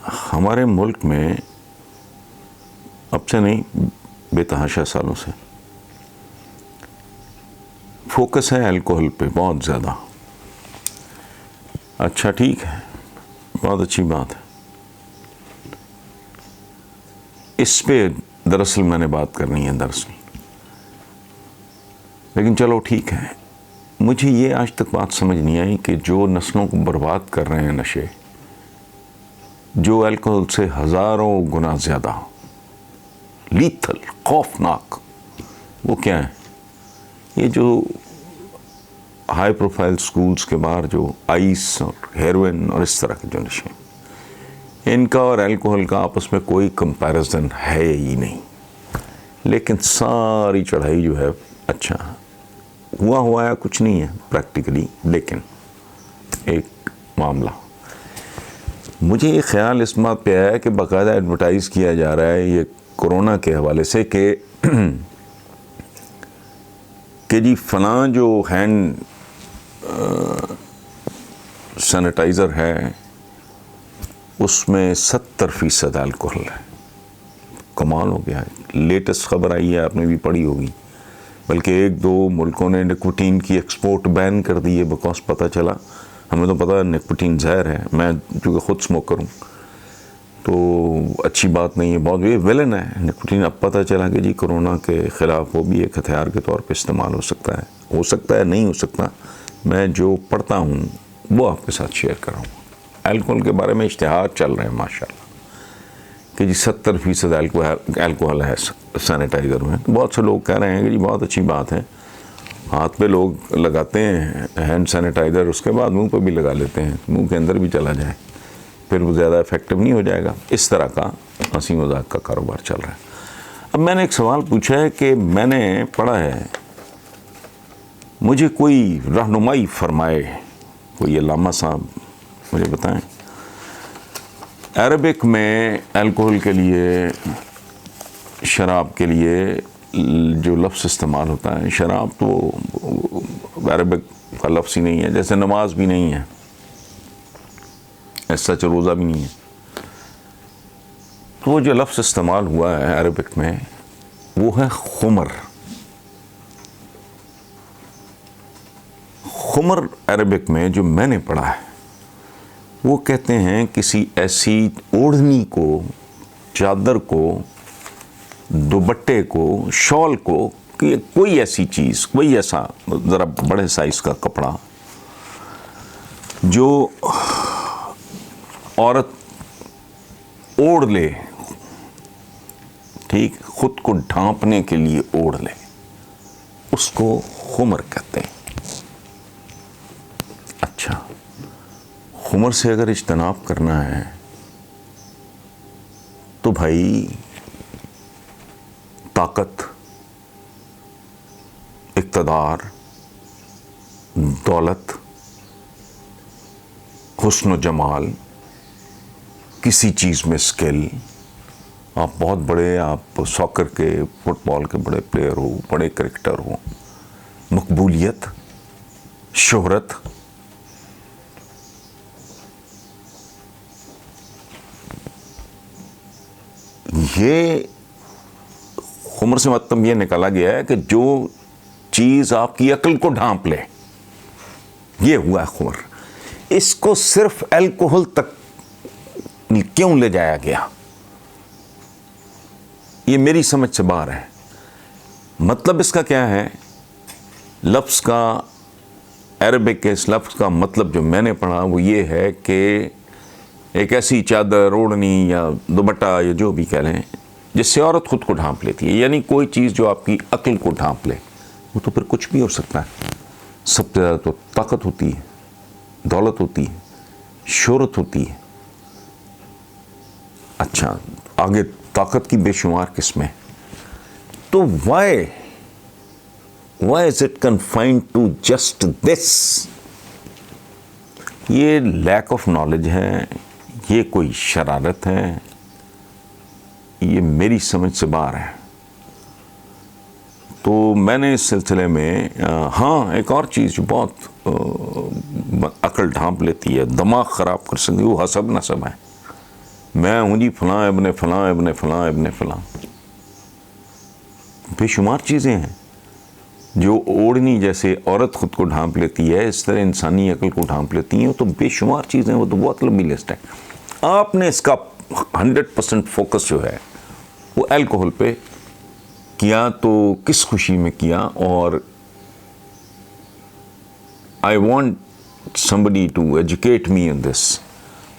ہمارے ملک میں اب سے نہیں بے تحاشا سالوں سے فوکس ہے الکوہل پہ بہت زیادہ. اچھا ٹھیک ہے, بہت اچھی بات ہے. اس پہ دراصل میں نے بات کرنی ہے لیکن چلو ٹھیک ہے. مجھے یہ آج تک بات سمجھ نہیں آئی کہ جو نسلوں کو برباد کر رہے ہیں نشے, جو الکوہل سے ہزاروں گنا زیادہ لیتھل, خوفناک, وہ کیا ہے؟ یہ جو ہائی پروفائل سکولز کے باہر جو آئس اور ہیروئن اور اس طرح کے جو نشے, ان کا اور الکوہل کا آپس میں کوئی کمپیریزن ہے ہی نہیں. لیکن ساری چڑھائی جو ہے, اچھا ہوا ہے کچھ نہیں ہے پریکٹیکلی, لیکن ایک معاملہ مجھے یہ خیال اس بات پہ آیا کہ باقاعدہ ایڈورٹائز کیا جا رہا ہے یہ کورونا کے حوالے سے کہ جی فلاں جو ہینڈ سینیٹائزر ہے اس میں 70% الکوہل ہے. کمال ہو گیا ہے. لیٹسٹ خبر آئی ہے, آپ نے بھی پڑھی ہوگی, بلکہ 1-2 ملکوں نے نکوٹین کی ایکسپورٹ بین کر دی ہے بیکاز پتہ چلا. ہمیں تو پتہ ہے نکوٹین زہر ہے, میں چونکہ خود اسموکر ہوں تو اچھی بات نہیں ہے, بہت یہ ویلن ہے نکوٹین. اب پتہ چلا کہ جی کورونا کے خلاف وہ بھی ایک ہتھیار کے طور پہ استعمال ہو سکتا ہے نہیں ہو سکتا. میں جو پڑھتا ہوں وہ آپ کے ساتھ شیئر کر رہا ہوں. الکوہل کے بارے میں اشتہار چل رہے ہیں ماشاءاللہ کہ جی 70% الکوہل ہے سینیٹائزر میں. بہت سے لوگ کہہ رہے ہیں کہ جی بہت اچھی بات ہے, ہاتھ پہ لوگ لگاتے ہیں ہینڈ سینیٹائزر, اس کے بعد منہ پہ بھی لگا لیتے ہیں, منہ کے اندر بھی چلا جائے, پھر وہ زیادہ افیکٹو نہیں ہو جائے گا. اس طرح کا ہنسی مذاق کا کاروبار چل رہا ہے. اب میں نے ایک سوال پوچھا ہے کہ میں نے پڑھا ہے, مجھے کوئی رہنمائی فرمائے, کوئی علامہ صاحب مجھے بتائیں, عربک میں الکوہل کے لیے, شراب کے لیے جو لفظ استعمال ہوتا ہے, شراب تو عربک کا لفظ ہی نہیں ہے, جیسے نماز بھی نہیں ہے, ایسا سچ روزہ بھی نہیں ہے. تو وہ جو لفظ استعمال ہوا ہے عربک میں وہ ہے خمر. خمر عربک میں جو میں نے پڑھا ہے وہ کہتے ہیں کسی ایسی اوڑھنی کو, چادر کو, دوپٹے کو, شال کو, کہ کوئی ایسی چیز, کوئی ایسا ذرا بڑے سائز کا کپڑا جو عورت اوڑھ لے, ٹھیک, خود کو ڈھانپنے کے لیے اوڑھ لے, اس کو خمر کہتے ہیں. اچھا, خمر سے اگر اجتناب کرنا ہے تو بھائی طاقت, اقتدار, دولت, حسن و جمال, کسی چیز میں اسکل, آپ بہت بڑے, آپ ساکر کے, فٹ بال کے بڑے پلیئر ہو, بڑے کرکٹر ہو, مقبولیت, شہرت, یہ خمر سے مطلب یہ نکالا گیا ہے کہ جو چیز آپ کی عقل کو ڈھانپ لے, یہ ہوا ہے خمر. اس کو صرف الکوہل تک کیوں لے جایا گیا, یہ میری سمجھ سے باہر ہے. مطلب اس کا کیا ہے؟ لفظ کا, عربک کے اس لفظ کا مطلب جو میں نے پڑھا وہ یہ ہے کہ ایک ایسی چادر, اوڑھنی یا دوپٹہ یا جو بھی کہہ لیں جس سے عورت خود کو ڈھانپ لیتی ہے. یعنی کوئی چیز جو آپ کی عقل کو ڈھانپ لے, وہ تو پھر کچھ بھی ہو سکتا ہے. سب سے زیادہ تو طاقت ہوتی ہے, دولت ہوتی ہے, شہرت ہوتی ہے. اچھا, آگے طاقت کی بے شمار قسمیں. تو why is it confined to just this? یہ لیک آف نالج ہے, یہ کوئی شرارت ہے, یہ میری سمجھ سے باہر ہے. تو میں نے اس سلسلے میں ہاں ایک اور چیز جو بہت عقل ڈھانپ لیتی ہے, دماغ خراب کر سکتی ہے, وہ حسب نسب ہے. میں ہوں جی فلاں ابن فلاں ابن فلاں ابن فلاں. بے شمار چیزیں ہیں جو اوڑھنی جیسے عورت خود کو ڈھانپ لیتی ہے اس طرح انسانی عقل کو ڈھانپ لیتی ہیں. وہ تو بے شمار چیزیں، وہ تو بہت لمبی لسٹ ہے. آپ نے اس کا 100% فوکس جو ہے وہ الکوہل پہ کیا تو کس خوشی میں کیا. اور I want somebody to educate me in this.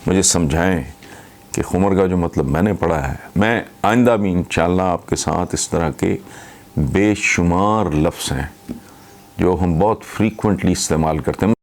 مجھے سمجھائیں کہ خمر کا جو مطلب میں نے پڑھا ہے، میں آئندہ بھی انشاءاللہ آپ کے ساتھ اس طرح کے بے شمار لفظ ہیں جو ہم بہت فریکوینٹلی استعمال کرتے ہیں.